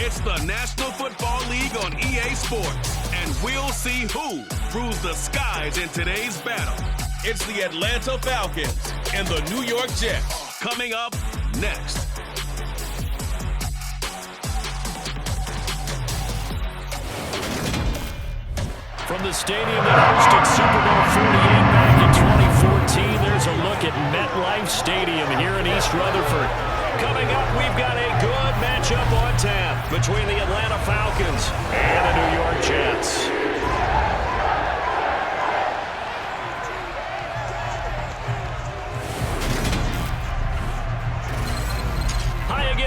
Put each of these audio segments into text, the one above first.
It's the National Football League on EA Sports, and we'll see who rules the skies in today's battle. It's the Atlanta Falcons and the New York Jets coming up next. From the stadium that hosted Super Bowl 48 back in 2014, there's a look at MetLife Stadium here in East Rutherford. Coming up, we've got a good matchup on tap between the Atlanta Falcons and the New York Jets.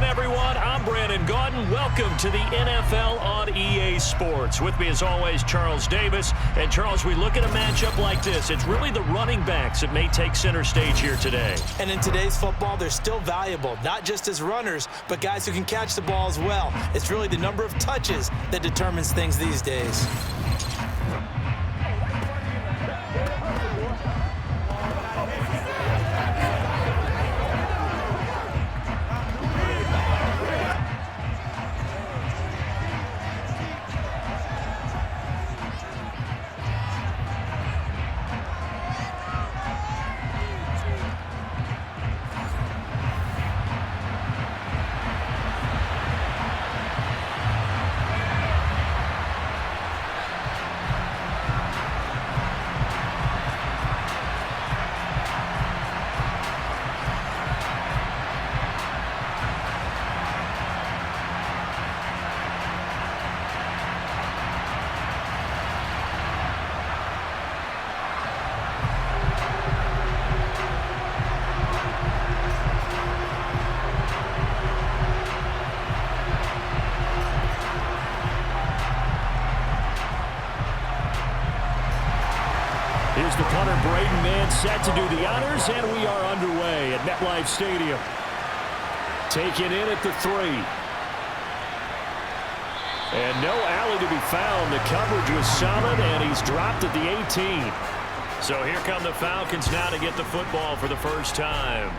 Everyone, I'm Brandon Gaudin. Welcome to the NFL on EA Sports. With me as always, Charles Davis. And Charles, we look at a matchup like this. It's really the running backs that may take center stage here today. And in today's football, they're still valuable, not just as runners, but guys who can catch the ball as well. It's really the number of touches that determines things these days. Here's the punter, Braden Mann, set to do the honors, and we are underway at MetLife Stadium. Taken in at the 3. And no alley to be found. The coverage was solid, and he's dropped at the 18. So here come the Falcons now to get the football for the first time.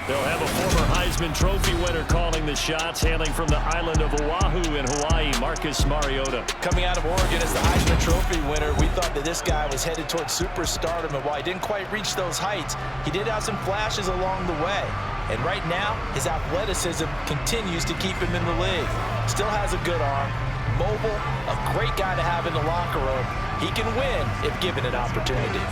They'll have a former Heisman Trophy winner calling the shots, hailing from the island of Oahu in Hawaii, Marcus Mariota. Coming out of Oregon as the Heisman Trophy winner, we thought that this guy was headed towards superstardom, and while he didn't quite reach those heights, he did have some flashes along the way. And right now, his athleticism continues to keep him in the league. Still has a good arm, mobile, a great guy to have in the locker room. He can win if given an opportunity.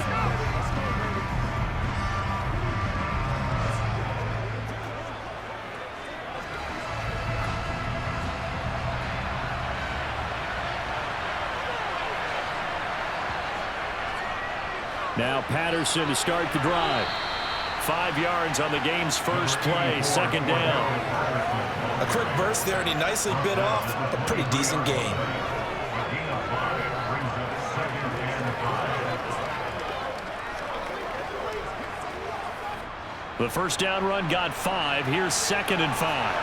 Now Patterson to start the drive. 5 yards on the game's first play, second down. A quick burst there, and he nicely bit off a pretty decent gain. The first down run got 5. Here's 2nd and 5.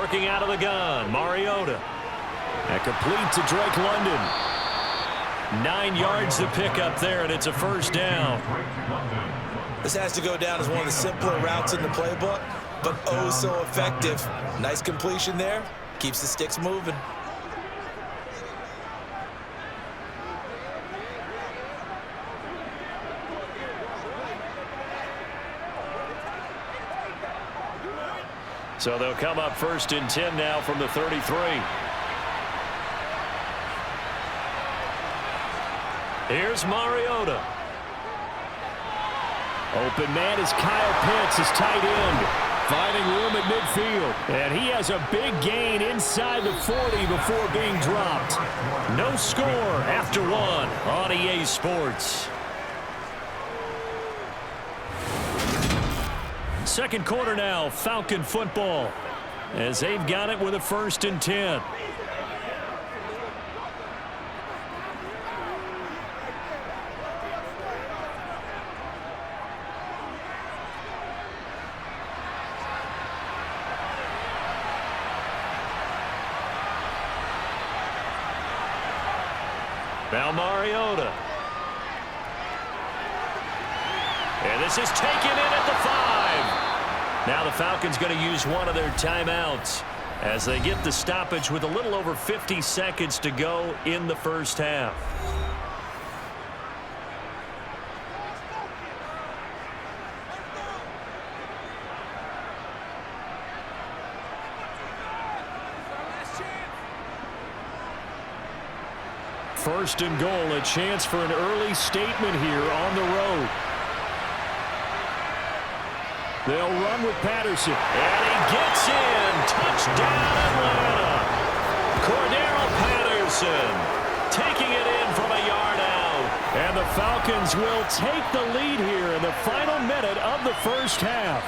Working out of the gun, Mariota. And complete to Drake London. 9 yards to pick up there, and it's a first down. This has to go down as one of the simpler routes in the playbook, but oh so effective. Nice completion there. Keeps the sticks moving. So they'll come up 1st and 10 now from the 33. Here's Mariota. Open man is Kyle Pitts, his tight end, finding room at midfield. And he has a big gain inside the 40 before being dropped. No score after 1 on EA Sports. Second quarter now, Falcon football, as they've got it with a 1st and 10. Now Mariota. And this is taken in at the 5. Now the Falcons going to use one of their timeouts as they get the stoppage with a little over 50 seconds to go in the first half. First and goal, a chance for an early statement here on the road. They'll run with Patterson. And he gets in. Touchdown, Atlanta. Cordero Patterson taking it in from a yard out. And the Falcons will take the lead here in the final minute of the first half.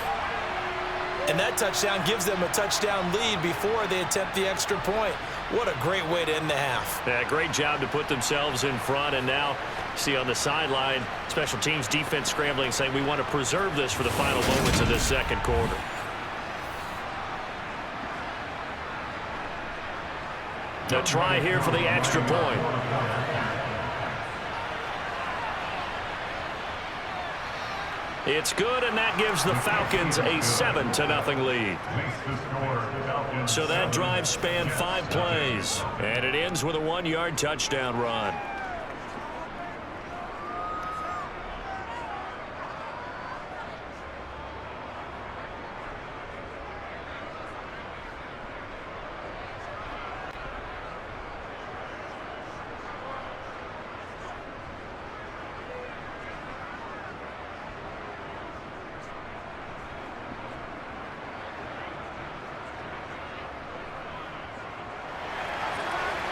And that touchdown gives them a touchdown lead before they attempt the extra point. What a great way to end the half. Yeah, great job to put themselves in front. And now, see on the sideline, special teams defense scrambling, saying we want to preserve this for the final moments of this second quarter. The try here for the extra point. It's good, and that gives the Falcons a 7-0 lead. So that drive spanned 5 plays, and it ends with a 1-yard touchdown run.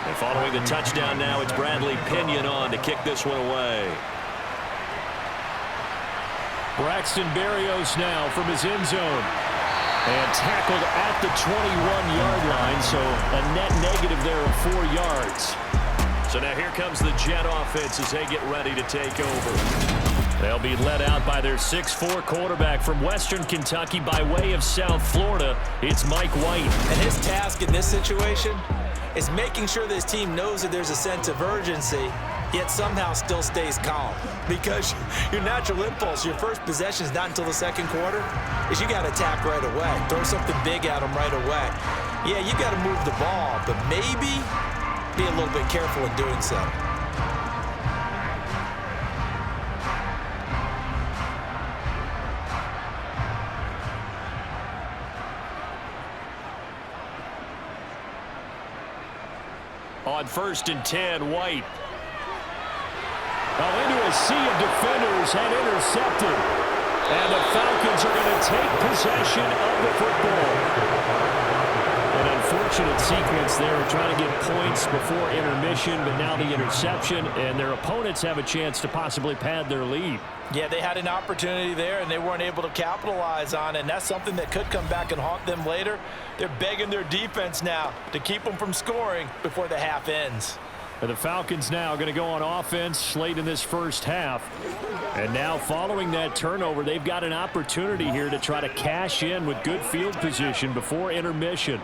And following the touchdown now, it's Bradley Pinion on to kick this one away. Braxton Berrios now from his end zone. And tackled at the 21-yard line, so a net negative there of 4 yards. So now here comes the Jet offense as they get ready to take over. They'll be led out by their 6'4" quarterback from Western Kentucky by way of South Florida. It's Mike White. And his task in this situation is making sure this team knows that there's a sense of urgency, yet somehow still stays calm. Because your natural impulse, your first possession is not until the second quarter, is you got to attack right away. Throw something big at them right away. Yeah, you got to move the ball, but maybe be a little bit careful in doing so. On 1st and 10, White. Into a sea of defenders and intercepted. And the Falcons are going to take possession of the football. An unfortunate sequence there, trying to get points before intermission, but now the interception, and their opponents have a chance to possibly pad their lead. Yeah, they had an opportunity there, and they weren't able to capitalize on it, and that's something that could come back and haunt them later. They're begging their defense now to keep them from scoring before the half ends. And the Falcons now going to go on offense late in this first half. And now following that turnover, they've got an opportunity here to try to cash in with good field position before intermission.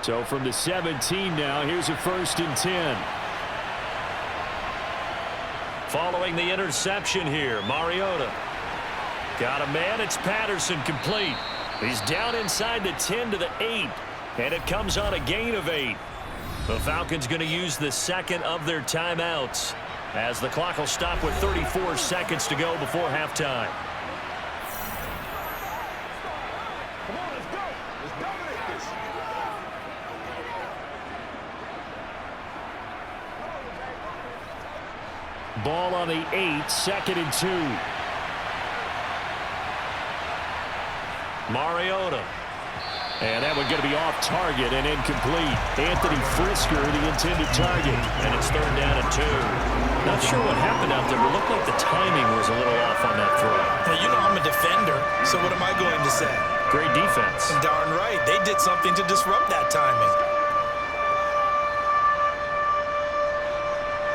So from the 17 now, here's a 1st and 10. Following the interception here, Mariota. Got a man, it's Patterson, complete. He's down inside the 10 to the 8, and it comes on a gain of 8. The Falcons going to use the second of their timeouts as the clock will stop with 34 seconds to go before halftime. Ball on the 8, 2nd and 2. Mariota. And that one going to be off target and incomplete. Anthony Frisker, the intended target. And it's 3rd down and 2. Not sure what happened out there, but it looked like the timing was a little off on that throw. Well, you know I'm a defender, so what am I going to say? Great defense. Darn right. They did something to disrupt that timing.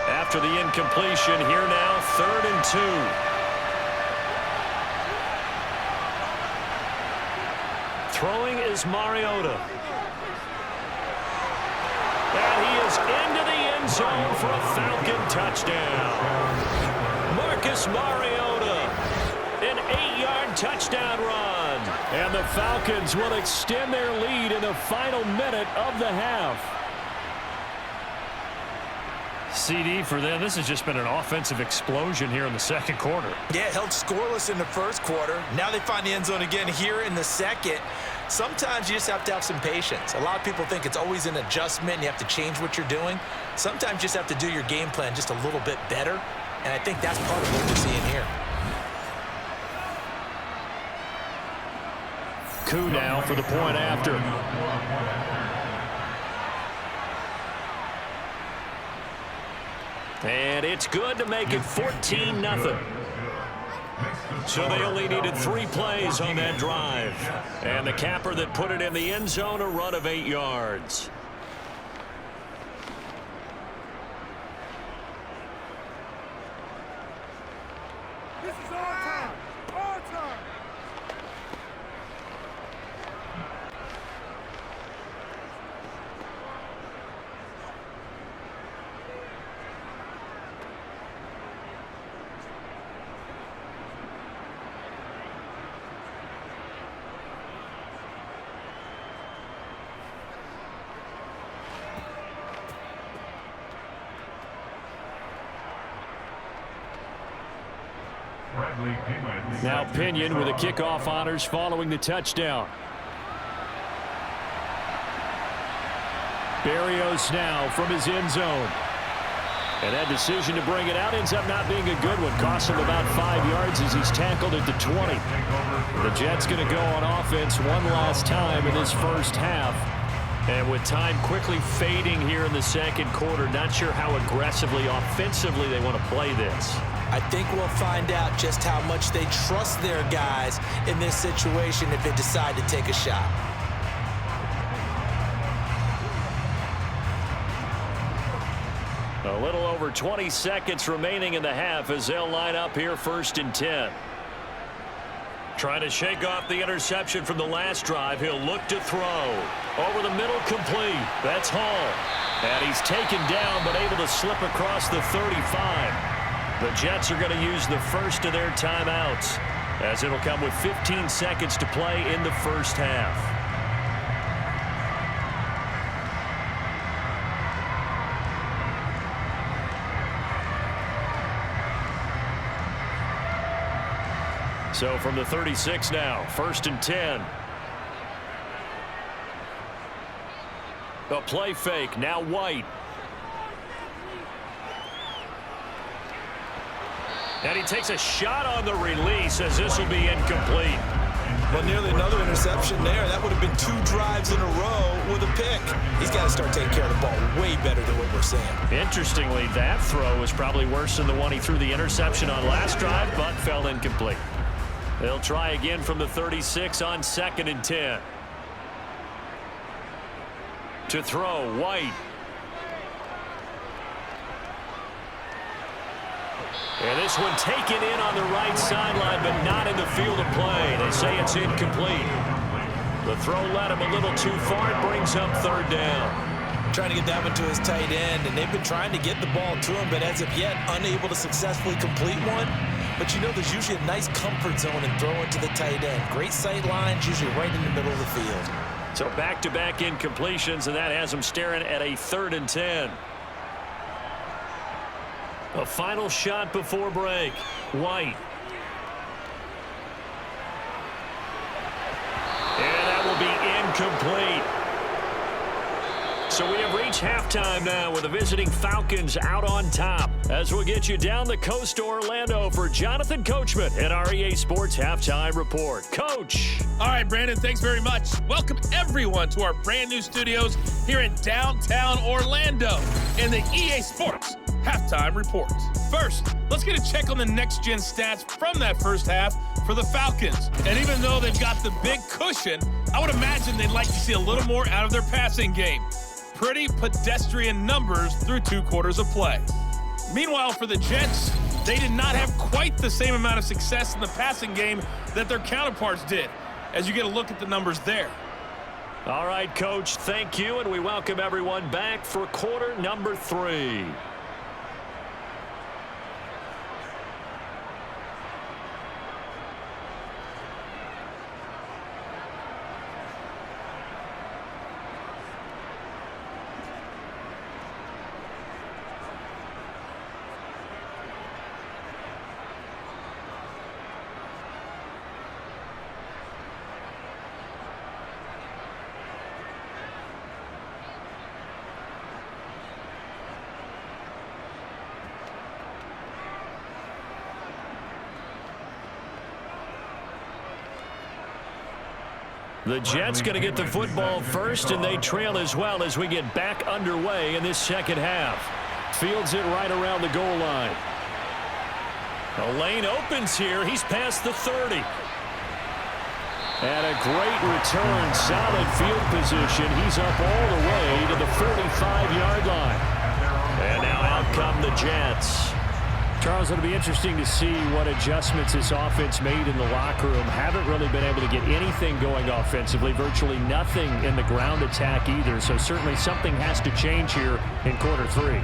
After the incompletion, here now, 3rd and 2. Throwing is Mariota. And he is into the end zone for a Falcon touchdown. Marcus Mariota, an 8-yard touchdown run. And the Falcons will extend their lead in the final minute of the half. CD for them, this has just been an offensive explosion here in the second quarter. Yeah, held scoreless in the first quarter. Now they find the end zone again here in the second. Sometimes you just have to have some patience. A lot of people think it's always an adjustment and you have to change what you're doing. Sometimes you just have to do your game plan just a little bit better, and I think that's part of what we're seeing here. Coup now for the point after. And it's good to make it 14-0. So they only needed 3 plays on that drive. And the capper that put it in the end zone, a run of 8 yards. This is our time. Our time. Now Pinion with the kickoff honors following the touchdown. Berrios now from his end zone. And that decision to bring it out ends up not being a good one. Costs him about 5 yards as he's tackled at the 20. The Jets going to go on offense one last time in this first half. And with time quickly fading here in the second quarter, not sure how aggressively, offensively they want to play this. I think we'll find out just how much they trust their guys in this situation if they decide to take a shot. A little over 20 seconds remaining in the half as they'll line up here 1st and 10. Trying to shake off the interception from the last drive. He'll look to throw. Over the middle, complete. That's Hall. And he's taken down but able to slip across the 35. The Jets are going to use the first of their timeouts as it'll come with 15 seconds to play in the first half. So from the 36 now, 1st and 10. A play fake, now White. And he takes a shot on the release as this will be incomplete. Well, nearly another interception there. That would have been 2 drives in a row with a pick. He's got to start taking care of the ball way better than what we're seeing. Interestingly, that throw was probably worse than the one he threw the interception on last drive, but fell incomplete. They'll try again from the 36 on 2nd and 10. To throw, White. And this one taken in on the right sideline, but not in the field of play. They say it's incomplete. The throw led him a little too far. It brings up 3rd down. Trying to get that one to his tight end, and they've been trying to get the ball to him, but as of yet, unable to successfully complete one. But you know there's usually a nice comfort zone in throwing to the tight end. Great sight lines, usually right in the middle of the field. So back-to-back incompletions, and that has him staring at a 3rd and 10. A final shot before break. White. And that will be incomplete. So we have reached halftime now with the visiting Falcons out on top. As we'll get you down the coast to Orlando for Jonathan Coachman at our EA Sports Halftime Report. Coach. All right, Brandon, thanks very much. Welcome, everyone, to our brand new studios here in downtown Orlando in the EA Sports Halftime Report. First, let's get a check on the next-gen stats from that first half for the Falcons. And even though they've got the big cushion, I would imagine they'd like to see a little more out of their passing game. Pretty pedestrian numbers through 2 quarters of play. Meanwhile, for the Jets, they did not have quite the same amount of success in the passing game that their counterparts did, as you get a look at the numbers there. All right, Coach, thank you, and we welcome everyone back for quarter number 3. The Jets going to get the football first, and they trail as well as we get back underway in this second half. Fields it right around the goal line. The lane opens here. He's past the 30. And a great return, solid field position. He's up all the way to the 45-yard line. And now out come the Jets. Charles, it'll be interesting to see what adjustments this offense made in the locker room. Haven't really been able to get anything going offensively, virtually nothing in the ground attack either. So certainly something has to change here in quarter 3.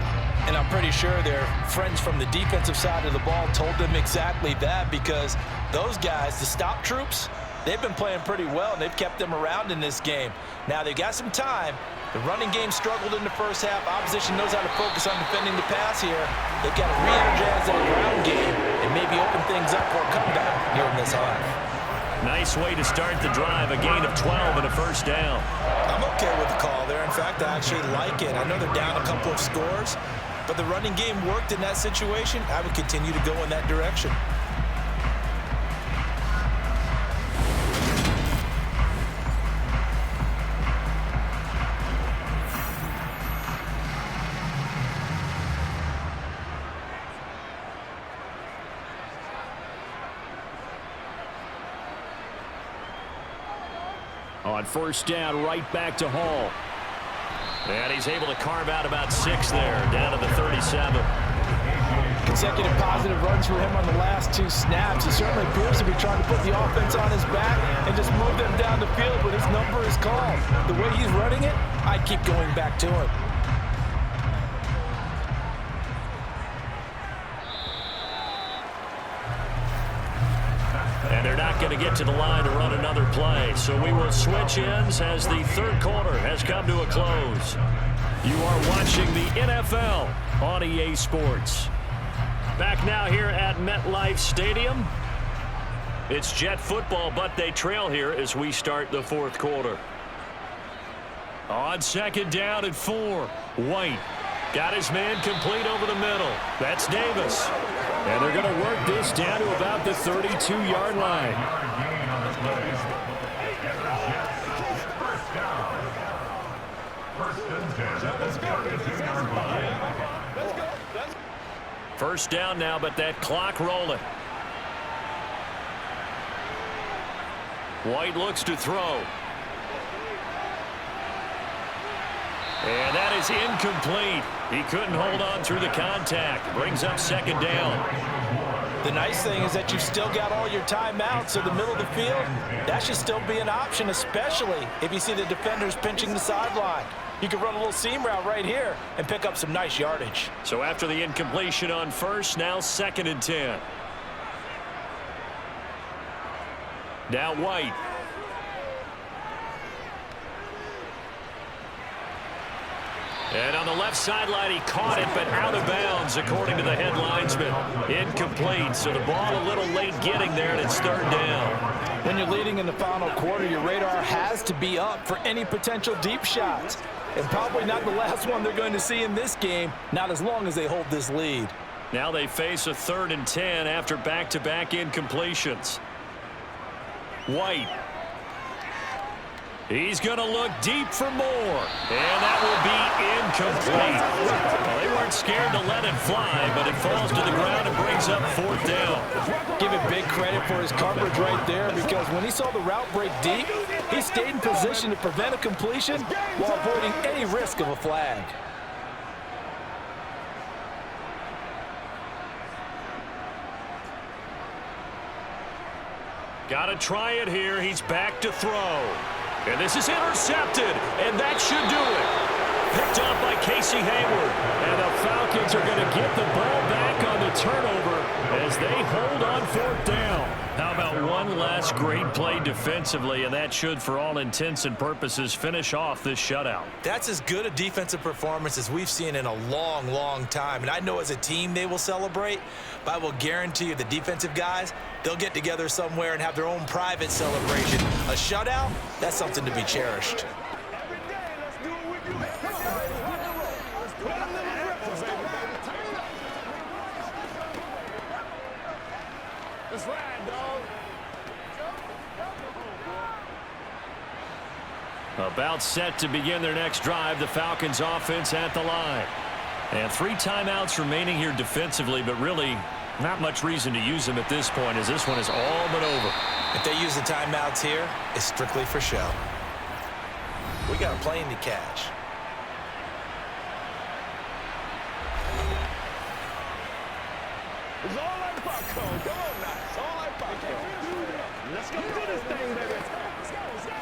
And I'm pretty sure their friends from the defensive side of the ball told them exactly that, because those guys, the stop troops, they've been playing pretty well, and they've kept them around in this game. Now they've got some time. The running game struggled in the first half. Opposition knows how to focus on defending the pass here. They've got to re-energize that ground game and maybe open things up for a comeback here in this half. Nice way to start the drive. A gain of 12 and a first down. I'm okay with the call there. In fact, I actually like it. I know they're down a couple of scores, but the running game worked in that situation. I would continue to go in that direction. On first down, right back to Hall. And he's able to carve out about 6 there, down to the 37. Consecutive positive runs for him on the last 2 snaps. He certainly appears to be trying to put the offense on his back and just move them down the field when his number is called. The way he's running it, I'd keep going back to him. And they're not going to get to the line to run another play. So we will switch ends as the third quarter has come to a close. You are watching the NFL on EA Sports. Back now here at MetLife Stadium. It's Jet football, but they trail here as we start the fourth quarter. On second down at 4, White got his man complete over the middle. That's Davis. And they're going to work this down to about the 32-yard line. First down now, but that clock rolling. White looks to throw. And that is incomplete. He couldn't hold on through the contact. Brings up second down. The nice thing is that you've still got all your timeouts, so the middle of the field, that should still be an option, especially if you see the defenders pinching the sideline. You can run a little seam route right here and pick up some nice yardage. So after the incompletion on first, now second and 10. Now White. And on the left sideline, he caught it, but out of bounds, according to the head linesman. Incomplete, so the ball a little late getting there, and it's third down. When you're leading in the final quarter, your radar has to be up for any potential deep shots. And probably not the last one they're going to see in this game, not as long as they hold this lead. Now they face a 3rd and 10 after back-to-back incompletions. White. He's going to look deep for more. And that will be incomplete. Well, they weren't scared to let it fly, but it falls to the ground and brings up 4th down. Give it big credit for his coverage right there, because when he saw the route break deep, he stayed in position to prevent a completion while avoiding any risk of a flag. Got to try it here. He's back to throw. And this is intercepted, and that should do it. Picked off by Casey Hayward. And the Falcons are going to get the ball back on the turnover as they hold on 4th down. How about one last great play defensively, and that should, for all intents and purposes, finish off this shutout. That's as good a defensive performance as we've seen in a long, long time. And I know as a team they will celebrate, but I will guarantee you the defensive guys, they'll get together somewhere and have their own private celebration. A shutout, that's something to be cherished. About set to begin their next drive, the Falcons offense at the line. And 3 timeouts remaining here defensively, but really not much reason to use them at this point as this one is all but over. If they use the timeouts here, it's strictly for show. We got a plane to catch. It's all like popcorn. Come on now. It's all like popcorn. Let's go do this thing, baby. Let's go. Let's go. Let's go.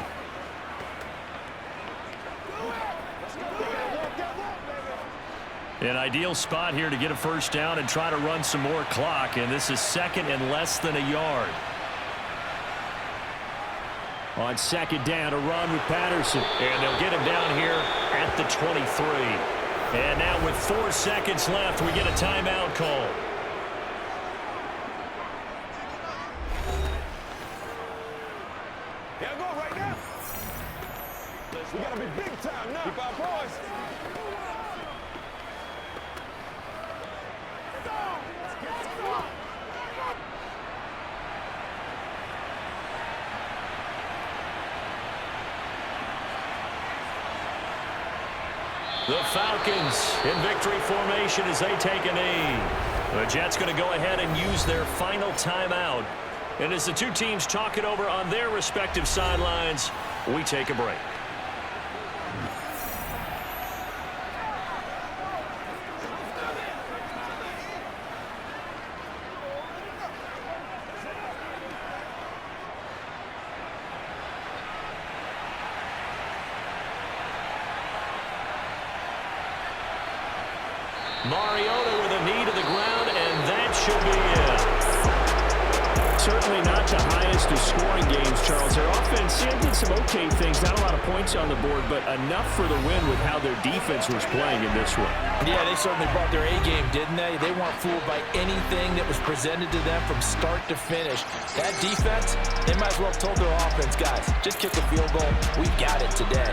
An ideal spot here to get a first down and try to run some more clock, and this is 2nd and less than a yard. On 2nd down, a run with Patterson, and they'll get him down here at the 23. And now with 4 seconds left, we get a timeout call. Yeah, go right now. We gotta be big time now. Keep our poise. The Falcons in victory formation as they take a knee. The Jets going to go ahead and use their final timeout. And as the two teams talk it over on their respective sidelines, we take a break. Mariota with a knee to the ground, and that should be it. Certainly not the highest of scoring games, Charles. Their offense did some okay things, not a lot of points on the board, but enough for the win with how their defense was playing in this one. Yeah, they certainly brought their A-game, didn't they? They weren't fooled by anything that was presented to them from start to finish. That defense, they might as well have told their offense, guys, just kick a field goal. We've got it today.